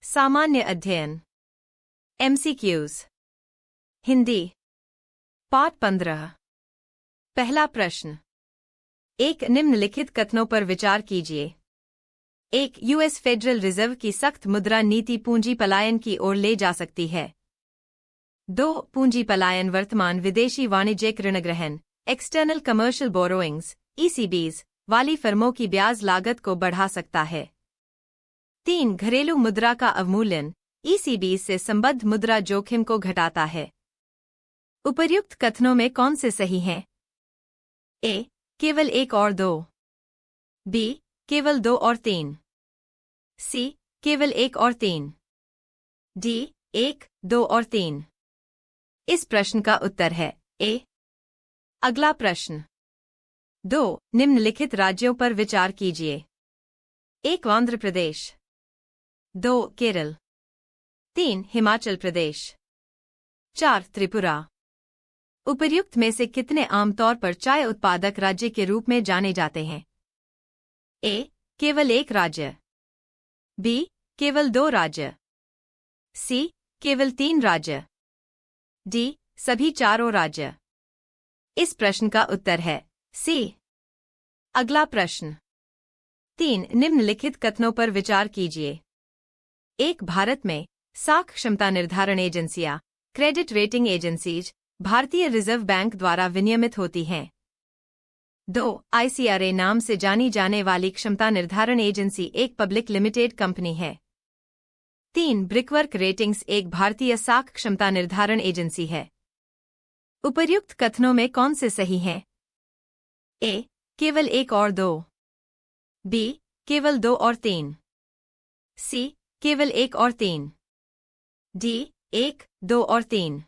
सामान्य अध्ययन MCQs हिंदी पाठ 15 पहला प्रश्न एक निम्नलिखित कथनों पर विचार कीजिए। एक यूएस फेडरल रिजर्व की सख्त मुद्रा नीति पूंजी पलायन की ओर ले जा सकती है। 2 पूंजी पलायन वर्तमान विदेशी वाणिज्यिक ऋण ग्रहण एक्सटर्नल कमर्शियल बोरोइंग्स ECBs वाली फर्मों की ब्याज लागत को बढ़ा सकता है। 3 घरेलू मुद्रा का अवमूल्यन ECBs से संबद्ध मुद्रा जोखिम को घटाता है। उपर्युक्त कथनों में कौन से सही हैं? A केवल 1 और 2, B केवल 2 और 3, C केवल 1 और 3, D 1, 2 और 3। इस प्रश्न का उत्तर है A। अगला प्रश्न 2 निम्नलिखित राज्यों पर विचार कीजिए। 1 आंध्र प्रदेश, 2 केरल, 3 हिमाचल प्रदेश, 4 त्रिपुरा। उपर्युक्त में से कितने आमतौर पर चाय उत्पादक राज्य के रूप में जाने जाते हैं? A केवल 1 राज्य, B केवल 2 राज्य, C केवल 3 राज्य, D सभी चारों राज्य। इस प्रश्न का उत्तर है C। अगला प्रश्न 3 निम्नलिखित कथनों पर विचार कीजिए। 1 भारत में साख क्षमता निर्धारण एजेंसियां क्रेडिट रेटिंग एजेंसीज भारतीय रिजर्व बैंक द्वारा विनियमित होती हैं। 2 ICRA नाम से जानी जाने वाली क्षमता निर्धारण एजेंसी एक पब्लिक लिमिटेड कंपनी है। 3 ब्रिकवर्क रेटिंग्स एक भारतीय साख क्षमता निर्धारण एजेंसी है। उपर्युक्त कथनों में कौन से सही हैं? A केवल 1 और 2, B केवल 2 और 3, C केवल 1 और 3, D 1, 2 और 3।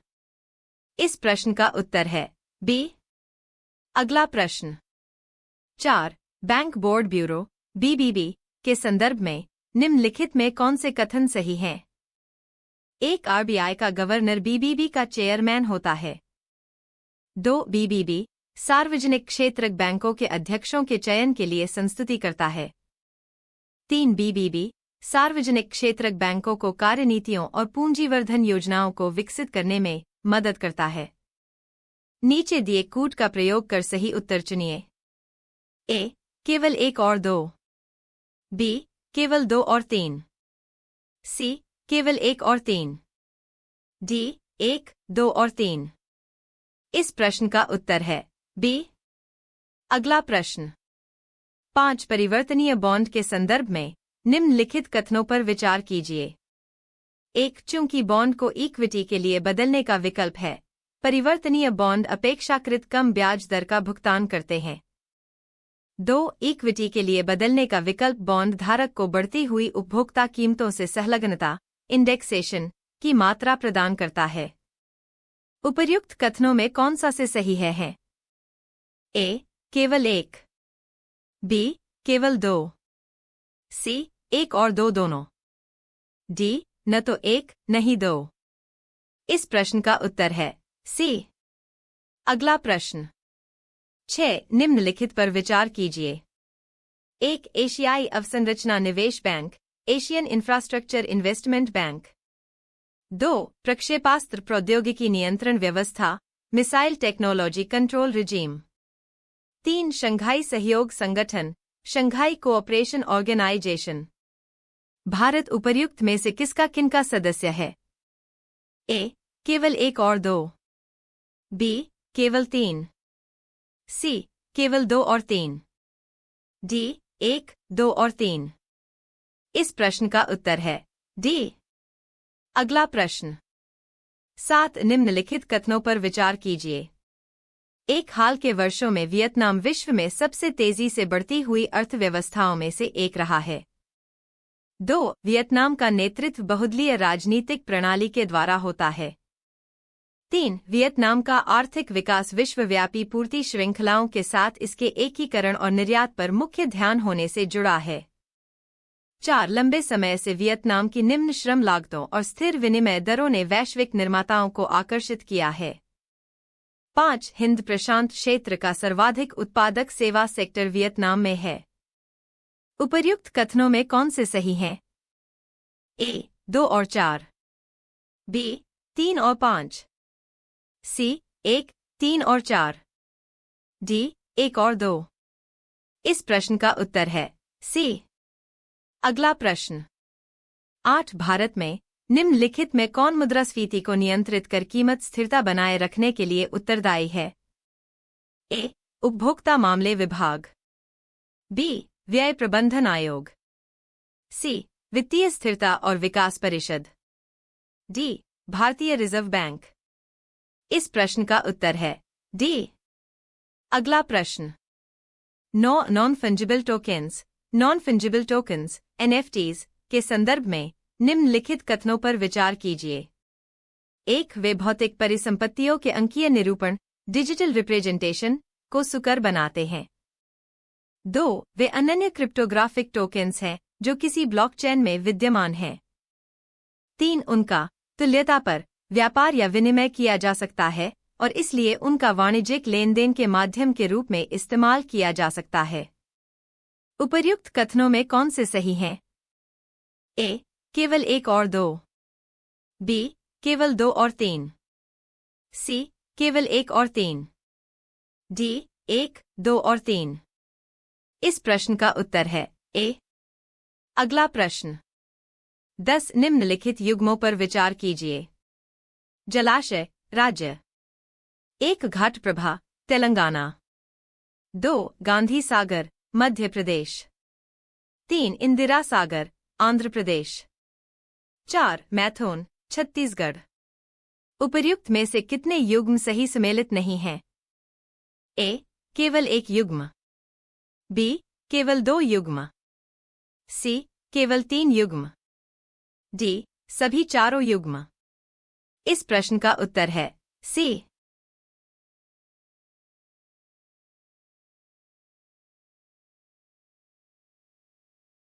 इस प्रश्न का उत्तर है B। अगला प्रश्न 4 बैंक बोर्ड ब्यूरो BBB के संदर्भ में निम्नलिखित में कौन से कथन सही हैं? 1 RBI का गवर्नर BBB का चेयरमैन होता है। 2 BBB सार्वजनिक क्षेत्र बैंकों के अध्यक्षों के चयन के लिए संस्तुति करता है। 3 BBB सार्वजनिक क्षेत्र बैंकों को कार्यनीतियों और पूंजीवर्धन योजनाओं को विकसित करने में मदद करता है। नीचे दिए कूट का प्रयोग कर सही उत्तर चुनिए। A केवल 1 और 2, B केवल 2 और 3, C केवल 1 और 3, D 1, 2 और 3। इस प्रश्न का उत्तर है B। अगला प्रश्न 5 परिवर्तनीय बॉन्ड के संदर्भ में निम्नलिखित कथनों पर विचार कीजिए। 1 चूंकि बॉन्ड को इक्विटी के लिए बदलने का विकल्प है, परिवर्तनीय बॉन्ड अपेक्षाकृत कम ब्याज दर का भुगतान करते हैं। 2 इक्विटी के लिए बदलने का विकल्प बॉन्ड धारक को बढ़ती हुई उपभोक्ता कीमतों से सहलग्नता इंडेक्सेशन की मात्रा प्रदान करता है। उपर्युक्त कथनों में कौन सा से सही है? A केवल 1, B केवल 2, C 1 और 2 दोनों, D न तो 1 नहीं 2। इस प्रश्न का उत्तर है C। अगला प्रश्न 6 निम्नलिखित पर विचार कीजिए। 1 एशियाई अवसंरचना निवेश bank Asian infrastructure investment bank, 2 प्रक्षेपास्त्र प्रौद्योगिकी नियंत्रण व्यवस्था missile technology control regime, 3 Shanghai सहयोग संगठन शंघाई कोऑपरेशन ऑर्गेनाइजेशन। भारत उपर्युक्त में से किसका किनका सदस्य है? A केवल 1 और 2, B केवल 3, C केवल 2 और 3, D 1, 2 और 3। इस प्रश्न का उत्तर है D। अगला प्रश्न 7 निम्नलिखित कथनों पर विचार कीजिए। 1 हाल के वर्षों में वियतनाम विश्व में सबसे तेजी से बढ़ती हुई अर्थव्यवस्थाओं में से एक रहा है। 2 वियतनाम का नेतृत्व बहुदलीय राजनीतिक प्रणाली के द्वारा होता है। 3 वियतनाम का आर्थिक विकास विश्वव्यापी पूर्ति श्रृंखलाओं के साथ इसके एकीकरण और निर्यात पर मुख्य ध्यान होने से जुड़ा है। 4 लंबे समय से वियतनाम की निम्न श्रम लागतों और स्थिर विनिमय दरों ने वैश्विक निर्माताओं को आकर्षित किया है। 5 हिंद प्रशांत क्षेत्र का सर्वाधिक उत्पादक सेवा सेक्टर वियतनाम में है। उपर्युक्त कथनों में कौन से सही हैं? A 2 और 4, B 3 और 5, C 1, 3 और 4, D 1 और 2। इस प्रश्न का उत्तर है C। अगला प्रश्न 8 भारत में निम्नलिखित में कौन मुद्रास्फीति को नियंत्रित कर कीमत स्थिरता बनाए रखने के लिए उत्तरदायी है? A उपभोक्ता मामले विभाग, B व्यय प्रबंधन आयोग, C वित्तीय स्थिरता और विकास परिषद, D भारतीय रिजर्व बैंक। इस प्रश्न का उत्तर है D। अगला प्रश्न 9 नॉन फंजिबल टोकन्स NFTs के संदर्भ में निम्नलिखित कथनों पर विचार कीजिए। 1 वे भौतिक परिसंपत्तियों के अंकीय निरूपण डिजिटल रिप्रेजेंटेशन को सुकर बनाते हैं। 2 वे अनन्य क्रिप्टोग्राफिक टोकन्स हैं जो किसी ब्लॉकचेन में विद्यमान हैं। 3 उनका तुल्यता पर व्यापार या विनिमय किया जा सकता है और इसलिए उनका वाणिज्यिक लेनदेन के माध्यम के रूप में इस्तेमाल किया जा सकता है। उपर्युक्त कथनों में कौन से सही हैं? A केवल 1 और 2, B केवल 2 और 3, C केवल 1 और 3, D 1, 2 और 3। इस प्रश्न का उत्तर है A। अगला प्रश्न 10 निम्नलिखित युग्मों पर विचार कीजिए। जलाशय राज्य, 1 घाटप्रभा तेलंगाना, 2 गांधी सागर मध्य प्रदेश, 3 इंदिरा सागर आंध्र प्रदेश, 4 मैथुन छत्तीसगढ़। उपर्युक्त में से कितने युग्म सही सम्मिलित नहीं हैं? A केवल 1 युग्म, B केवल 2 युग्म, C केवल 3 युग्म, D सभी चारों युग्म। इस प्रश्न का उत्तर है C।